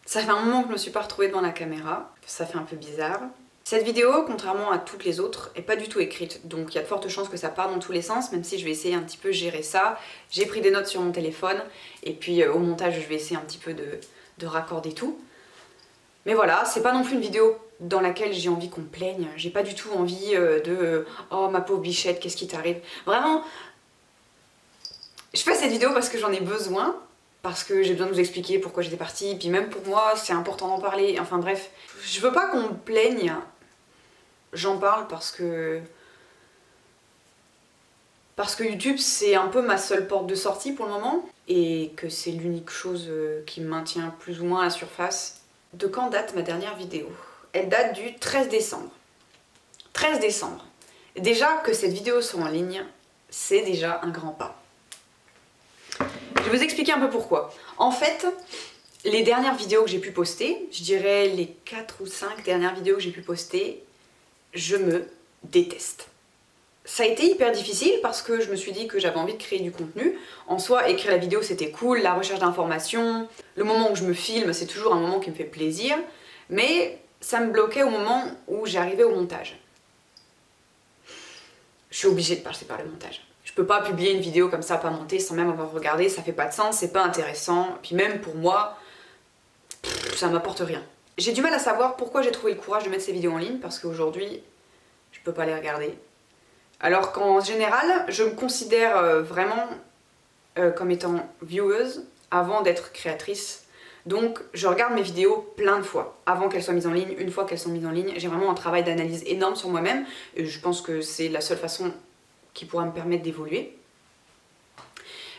Ça fait un moment que je me suis pas retrouvée devant la caméra, ça fait un peu bizarre. Cette vidéo, contrairement à toutes les autres, est pas du tout écrite, donc il y a de fortes chances que ça parte dans tous les sens, même si je vais essayer un petit peu gérer ça. J'ai pris des notes sur mon téléphone, et puis au montage je vais essayer un petit peu de raccorder tout. Mais voilà, c'est pas non plus une vidéo dans laquelle j'ai envie qu'on plaigne, j'ai pas du tout envie oh ma pauvre bichette, qu'est-ce qui t'arrive? Vraiment, je fais cette vidéo parce que j'en ai besoin, parce que j'ai besoin de vous expliquer pourquoi j'étais partie, puis même pour moi c'est important d'en parler, enfin bref. Je veux pas qu'on me plaigne, j'en parle parce que YouTube c'est un peu ma seule porte de sortie pour le moment, et que c'est l'unique chose qui me maintient plus ou moins à la surface. De quand date ma dernière vidéo? Elle date du 13 décembre. 13 décembre. Déjà que cette vidéo soit en ligne, c'est déjà un grand pas. Je vais vous expliquer un peu pourquoi. En fait, les dernières vidéos que j'ai pu poster, je dirais les 4 ou 5 dernières vidéos que j'ai pu poster, je me déteste. Ça a été hyper difficile parce que je me suis dit que j'avais envie de créer du contenu. En soi, écrire la vidéo c'était cool, la recherche d'informations, le moment où je me filme c'est toujours un moment qui me fait plaisir, mais ça me bloquait au moment où j'arrivais au montage. Je suis obligée de passer par le montage. Je peux pas publier une vidéo comme ça, pas montée, sans même avoir regardé, ça fait pas de sens, c'est pas intéressant, puis même pour moi, ça m'apporte rien. J'ai du mal à savoir pourquoi j'ai trouvé le courage de mettre ces vidéos en ligne, parce qu'aujourd'hui, je peux pas les regarder. Alors qu'en général, je me considère vraiment comme étant vieweuse avant d'être créatrice. Donc je regarde mes vidéos plein de fois avant qu'elles soient mises en ligne. Une fois qu'elles sont mises en ligne, j'ai vraiment un travail d'analyse énorme sur moi-même et je pense que c'est la seule façon qui pourra me permettre d'évoluer.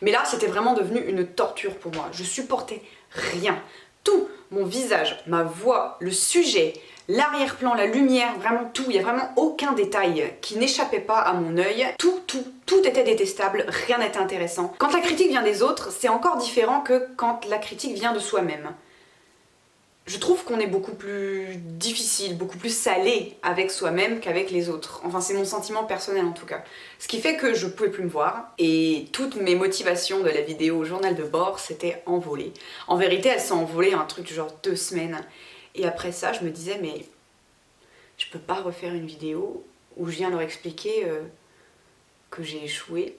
Mais là, c'était vraiment devenu une torture pour moi. Je supportais rien. Tout, mon visage, ma voix, le sujet, l'arrière-plan, la lumière, vraiment tout. Il n'y a vraiment aucun détail qui n'échappait pas à mon œil. Tout était détestable, rien n'était intéressant. Quand la critique vient des autres, c'est encore différent que quand la critique vient de soi-même. Je trouve qu'on est beaucoup plus difficile, beaucoup plus salé avec soi-même qu'avec les autres. Enfin, c'est mon sentiment personnel en tout cas. Ce qui fait que je pouvais plus me voir et toutes mes motivations de la vidéo journal de bord s'étaient envolées. En vérité, elles sont envolées un truc du genre 2 semaines. Et après ça, je me disais, mais je peux pas refaire une vidéo où je viens leur expliquer que j'ai échoué.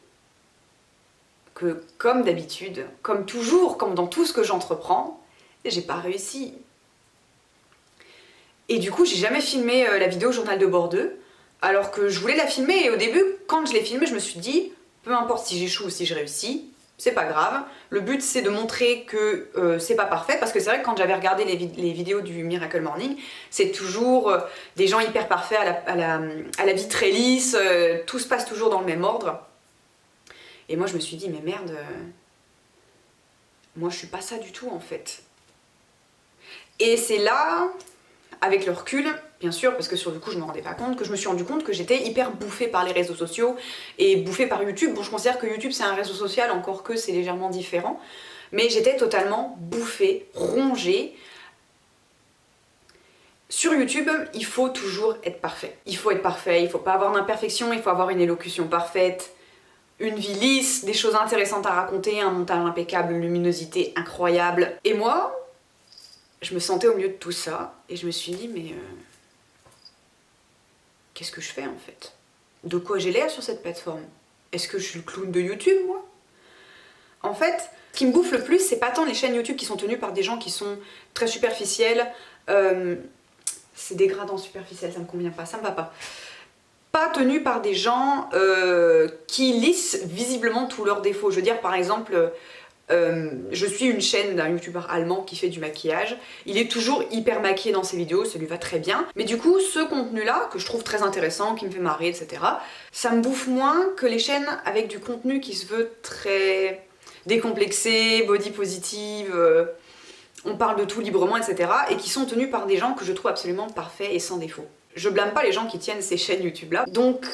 Que comme d'habitude, comme toujours, comme dans tout ce que j'entreprends, j'ai pas réussi. Et du coup, j'ai jamais filmé la vidéo journal de bord 2, alors que je voulais la filmer et au début, quand je l'ai filmée, je me suis dit, peu importe si j'échoue ou si je réussis, c'est pas grave. Le but c'est de montrer que c'est pas parfait, parce que c'est vrai que quand j'avais regardé les vidéos du Miracle Morning, c'est toujours des gens hyper parfaits à la vie très lisse, tout se passe toujours dans le même ordre. Et moi je me suis dit, mais merde, moi je suis pas ça du tout en fait. Et c'est là, avec le recul, bien sûr, parce que sur le coup je me rendais pas compte, que je me suis rendu compte que j'étais hyper bouffée par les réseaux sociaux et bouffée par YouTube. Bon, je considère que YouTube c'est un réseau social, encore que c'est légèrement différent, mais j'étais totalement bouffée, rongée. Sur YouTube, il faut toujours être parfait. Il faut être parfait, il faut pas avoir d'imperfection, il faut avoir une élocution parfaite, une vie lisse, des choses intéressantes à raconter, un montage impeccable, une luminosité incroyable. Et moi, je me sentais au milieu de tout ça et je me suis dit, mais qu'est-ce que je fais en fait? De quoi j'ai l'air sur cette plateforme? Est-ce que je suis le clown de YouTube, moi? En fait, ce qui me bouffe le plus, c'est pas tant les chaînes YouTube qui sont tenues par des gens qui sont très superficiels, c'est dégradant superficiel, ça me convient pas, ça me va pas. Pas tenues par des gens qui lissent visiblement tous leurs défauts. Je veux dire, par exemple, je suis une chaîne d'un youtubeur allemand qui fait du maquillage. Il est toujours hyper maquillé dans ses vidéos, ça lui va très bien. Mais du coup, ce contenu-là, que je trouve très intéressant, qui me fait marrer, etc., ça me bouffe moins que les chaînes avec du contenu qui se veut très décomplexé, body positive, on parle de tout librement, etc., et qui sont tenus par des gens que je trouve absolument parfaits et sans défaut. Je blâme pas les gens qui tiennent ces chaînes YouTube-là. Donc,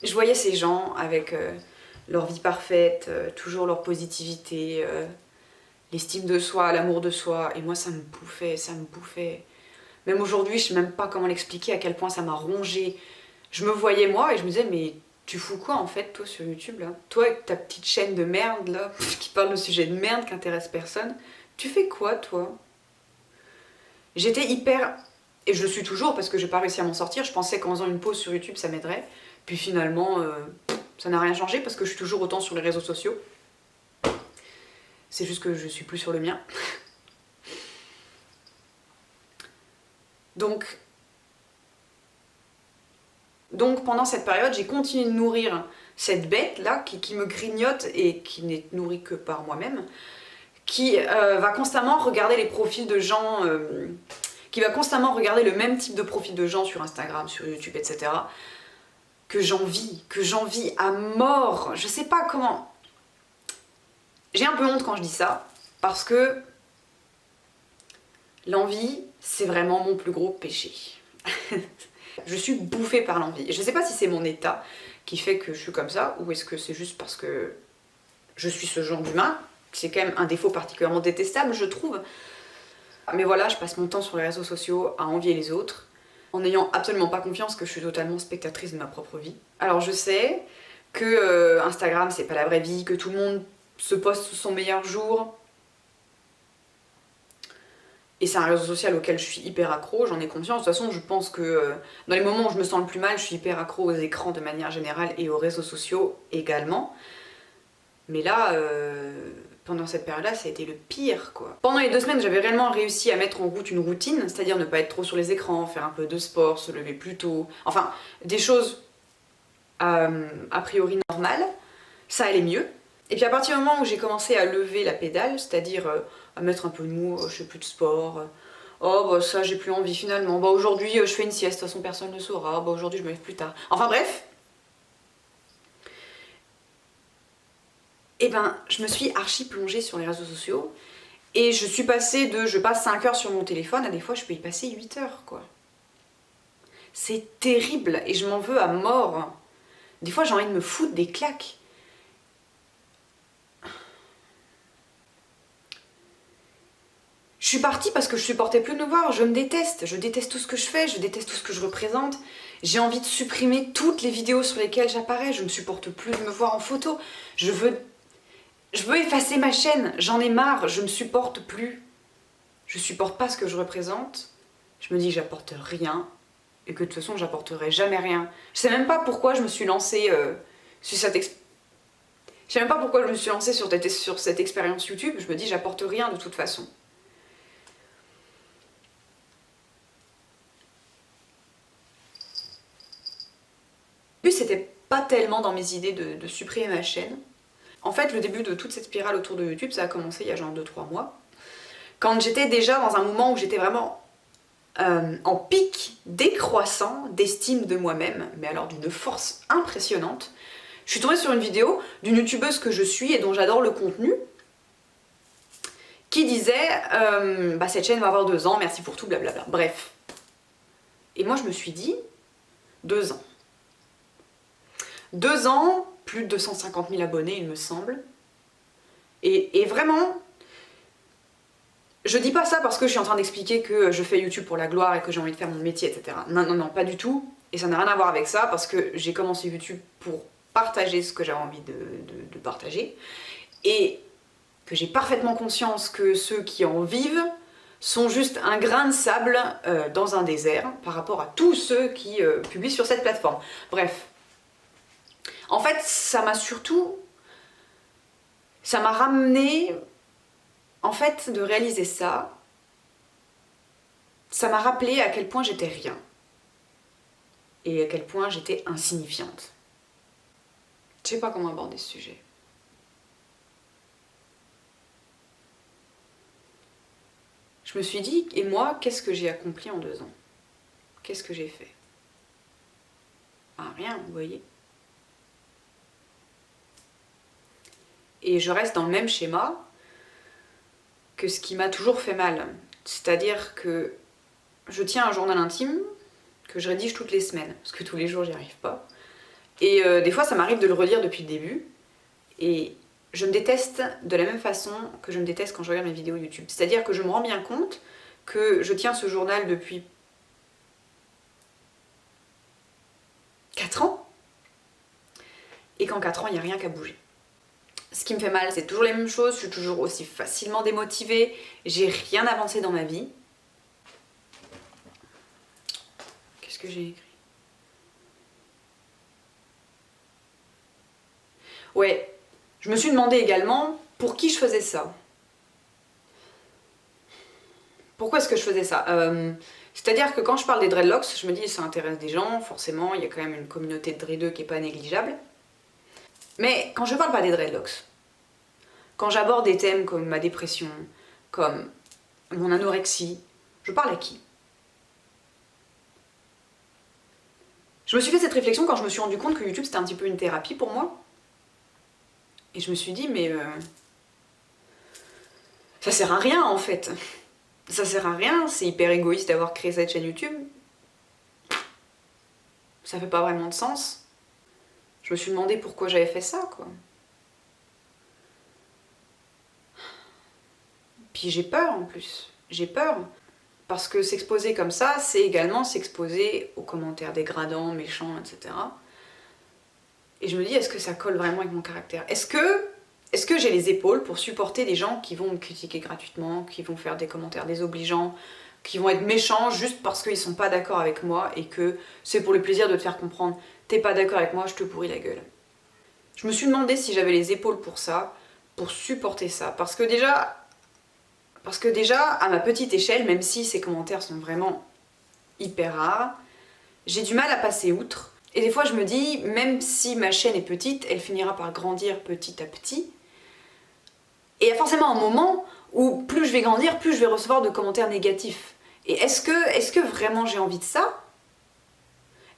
je voyais ces gens avec leur vie parfaite, toujours leur positivité, l'estime de soi, l'amour de soi, et moi ça me bouffait, ça me bouffait. Même aujourd'hui, je sais même pas comment l'expliquer, à quel point ça m'a rongée. Je me voyais moi et je me disais, mais tu fous quoi en fait toi sur YouTube là? Toi avec ta petite chaîne de merde là, qui parle de sujets de merde qui intéressent personne, tu fais quoi toi? J'étais hyper... Et je le suis toujours parce que j'ai pas réussi à m'en sortir. Je pensais qu'en faisant une pause sur YouTube, ça m'aiderait. Puis finalement, ça n'a rien changé parce que je suis toujours autant sur les réseaux sociaux. C'est juste que je suis plus sur le mien. Donc pendant cette période, j'ai continué de nourrir cette bête-là qui me grignote et qui n'est nourrie que par moi-même, qui va constamment regarder les profils de gens... qui va constamment regarder le même type de profil de gens sur Instagram, sur YouTube, etc. que j'envie à mort. Je sais pas comment... J'ai un peu honte quand je dis ça, parce que l'envie, c'est vraiment mon plus gros péché. Je suis bouffée par l'envie. Je sais pas si c'est mon état qui fait que je suis comme ça, ou est-ce que c'est juste parce que je suis ce genre d'humain. C'est quand même un défaut particulièrement détestable, je trouve. Mais voilà, je passe mon temps sur les réseaux sociaux à envier les autres, en n'ayant absolument pas confiance que je suis totalement spectatrice de ma propre vie. Alors je sais que Instagram c'est pas la vraie vie, que tout le monde se poste son meilleur jour. Et c'est un réseau social auquel je suis hyper accro, j'en ai conscience. De toute façon, je pense que dans les moments où je me sens le plus mal, je suis hyper accro aux écrans de manière générale et aux réseaux sociaux également. Mais là, pendant cette période-là, ça a été le pire, quoi. Pendant les 2 semaines, j'avais réellement réussi à mettre en route une routine, c'est-à-dire ne pas être trop sur les écrans, faire un peu de sport, se lever plus tôt, enfin, des choses a priori normales. Ça allait mieux. Et puis à partir du moment où j'ai commencé à lever la pédale, c'est-à-dire à mettre un peu de mou, je fais plus de sport, oh bah ça j'ai plus envie finalement, bah aujourd'hui je fais une sieste, de toute façon personne ne saura, bah aujourd'hui je me lève plus tard. Enfin bref, et ben je me suis archi plongée sur les réseaux sociaux et je suis passée de je passe 5 heures sur mon téléphone à des fois je peux y passer 8 heures quoi. C'est terrible et je m'en veux à mort. Des fois j'ai envie de me foutre des claques. Je suis partie parce que je supportais plus de me voir, je déteste tout ce que je fais, je déteste tout ce que je représente. J'ai envie de supprimer toutes les vidéos sur lesquelles j'apparais, je ne supporte plus de me voir en photo. Je veux effacer ma chaîne, j'en ai marre, je ne supporte plus. Je supporte pas ce que je représente, je me dis que j'apporte rien et que de toute façon j'apporterai jamais rien. Je sais même pas pourquoi je me suis lancée sur cette Je sais même pas pourquoi je me suis lancée sur cette expérience YouTube, je me dis j'apporte rien de toute façon. Le but c'était pas tellement dans mes idées de supprimer ma chaîne. En fait le début de toute cette spirale autour de YouTube ça a commencé il y a genre 2-3 mois. Quand j'étais déjà dans un moment où j'étais vraiment en pic décroissant d'estime de moi-même, mais alors d'une force impressionnante. Je suis tombée sur une vidéo d'une youtubeuse que je suis et dont j'adore le contenu, qui disait bah cette chaîne va avoir 2 ans, merci pour tout, blablabla. Bref. Et moi je me suis dit, 2 ans. 2 ans, plus de 250 000 abonnés il me semble. Et vraiment, je dis pas ça parce que je suis en train d'expliquer que je fais YouTube pour la gloire et que j'ai envie de faire mon métier, etc. Non, non, non, pas du tout. Et ça n'a rien à voir avec ça parce que j'ai commencé YouTube pour partager ce que j'avais envie de partager. Et que j'ai parfaitement conscience que ceux qui en vivent sont juste un grain de sable dans un désert par rapport à tous ceux qui publient sur cette plateforme. Bref. En fait, ça m'a ramené, en fait, de réaliser ça, ça m'a rappelé à quel point j'étais rien. Et à quel point j'étais insignifiante. Je sais pas comment aborder ce sujet. Je me suis dit, et moi, qu'est-ce que j'ai accompli en 2 ans? Qu'est-ce que j'ai fait? Ah, rien, vous voyez. Et je reste dans le même schéma que ce qui m'a toujours fait mal. C'est-à-dire que je tiens un journal intime que je rédige toutes les semaines, parce que tous les jours j'y arrive pas. Et des fois ça m'arrive de le relire depuis le début, et je me déteste de la même façon que je me déteste quand je regarde mes vidéos YouTube. C'est-à-dire que je me rends bien compte que je tiens ce journal depuis 4 ans, et qu'en 4 ans il n'y a rien qu'à bouger. Ce qui me fait mal, c'est toujours les mêmes choses, je suis toujours aussi facilement démotivée, j'ai rien avancé dans ma vie. que j'ai écrit? Ouais, je me suis demandé également pour qui je faisais ça. Pourquoi est-ce que je faisais ça? C'est-à-dire que quand je parle des dreadlocks, je me dis ça intéresse des gens, forcément, il y a quand même une communauté de dreadeux qui est pas négligeable. Mais quand je parle pas des dreadlocks, quand j'aborde des thèmes comme ma dépression, comme mon anorexie, je parle à qui? Je me suis fait cette réflexion quand je me suis rendu compte que YouTube c'était un petit peu une thérapie pour moi. Et je me suis dit, mais ça sert à rien en fait. Ça sert à rien, c'est hyper égoïste d'avoir créé cette chaîne YouTube. Ça fait pas vraiment de sens. Je me suis demandé pourquoi j'avais fait ça, quoi. Puis j'ai peur en plus. J'ai peur. Parce que s'exposer comme ça, c'est également s'exposer aux commentaires dégradants, méchants, etc. Et je me dis, est-ce que ça colle vraiment avec mon caractère? Est-ce que j'ai les épaules pour supporter des gens qui vont me critiquer gratuitement, qui vont faire des commentaires désobligeants, qui vont être méchants juste parce qu'ils sont pas d'accord avec moi et que c'est pour le plaisir de te faire comprendre, t'es pas d'accord avec moi, je te pourris la gueule. Je me suis demandé si j'avais les épaules pour ça, pour supporter ça. Parce que déjà, à ma petite échelle, même si ces commentaires sont vraiment hyper rares, j'ai du mal à passer outre. Et des fois je me dis, même si ma chaîne est petite, elle finira par grandir petit à petit. Et il y a forcément un moment où plus je vais grandir, plus je vais recevoir de commentaires négatifs. Et est-ce que vraiment j'ai envie de ça?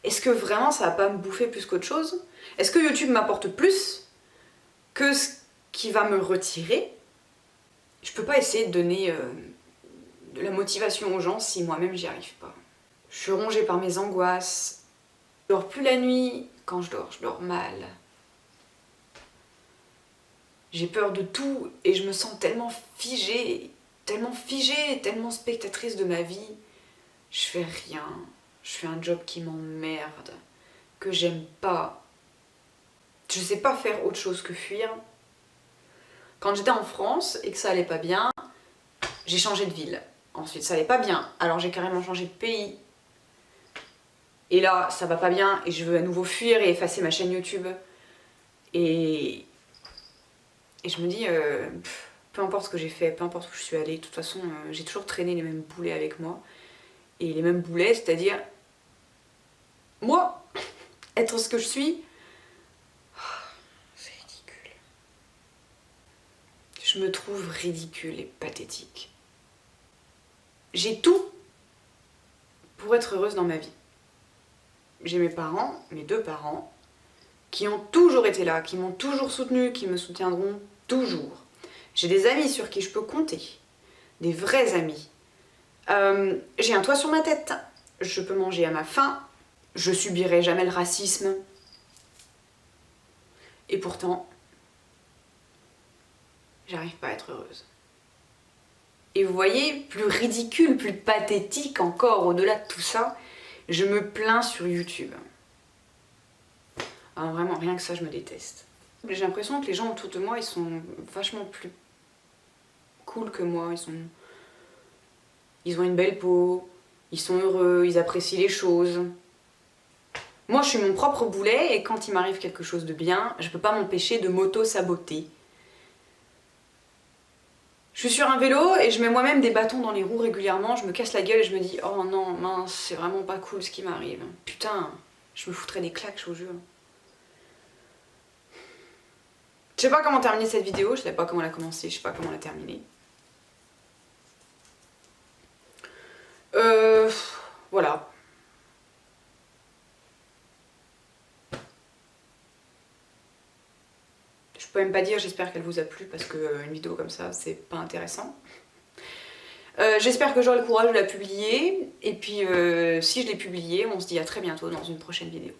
Est-ce que vraiment ça va pas me bouffer plus qu'autre chose? Est-ce que YouTube m'apporte plus que ce qui va me retirer? Je peux pas essayer de donner de la motivation aux gens si moi-même j'y arrive pas. Je suis rongée par mes angoisses. Je dors plus la nuit. Quand je dors mal. J'ai peur de tout et je me sens tellement figée, tellement spectatrice de ma vie. Je fais rien. Je fais un job qui m'emmerde, que j'aime pas. Je sais pas faire autre chose que fuir. Quand j'étais en France et que ça allait pas bien, j'ai changé de ville. Ensuite, ça allait pas bien, alors j'ai carrément changé de pays. Et là, ça va pas bien et je veux à nouveau fuir et effacer ma chaîne YouTube. Et je me dis, peu importe ce que j'ai fait, peu importe où je suis allée, de toute façon, j'ai toujours traîné les mêmes boulets avec moi. Et les mêmes boulets, c'est-à-dire, moi, être ce que je suis, c'est ridicule. Je me trouve ridicule et pathétique. J'ai tout pour être heureuse dans ma vie. J'ai mes parents, mes deux parents, qui ont toujours été là, qui m'ont toujours soutenue, qui me soutiendront toujours. J'ai des amis sur qui je peux compter, des vrais amis. J'ai un toit sur ma tête, je peux manger à ma faim, je subirai jamais le racisme. Et pourtant, j'arrive pas à être heureuse. Et vous voyez, plus ridicule, plus pathétique encore, au-delà de tout ça, je me plains sur YouTube. Ah, vraiment, rien que ça, je me déteste. J'ai l'impression que les gens autour de moi, ils sont vachement plus cool que moi. Ils ont une belle peau, ils sont heureux, ils apprécient les choses. Moi, je suis mon propre boulet et quand il m'arrive quelque chose de bien, je peux pas m'empêcher de m'auto-saboter. Je suis sur un vélo et je mets moi-même des bâtons dans les roues régulièrement, je me casse la gueule et je me dis « Oh non, mince, c'est vraiment pas cool ce qui m'arrive. Putain, je me foutrais des claques, je vous jure. » Je sais pas comment terminer cette vidéo, je sais pas comment la commencer, je sais pas comment la terminer. Voilà. Je peux même pas dire j'espère qu'elle vous a plu parce qu'une vidéo comme ça c'est pas intéressant. J'espère que j'aurai le courage de la publier et puis si je l'ai publiée, on se dit à très bientôt dans une prochaine vidéo.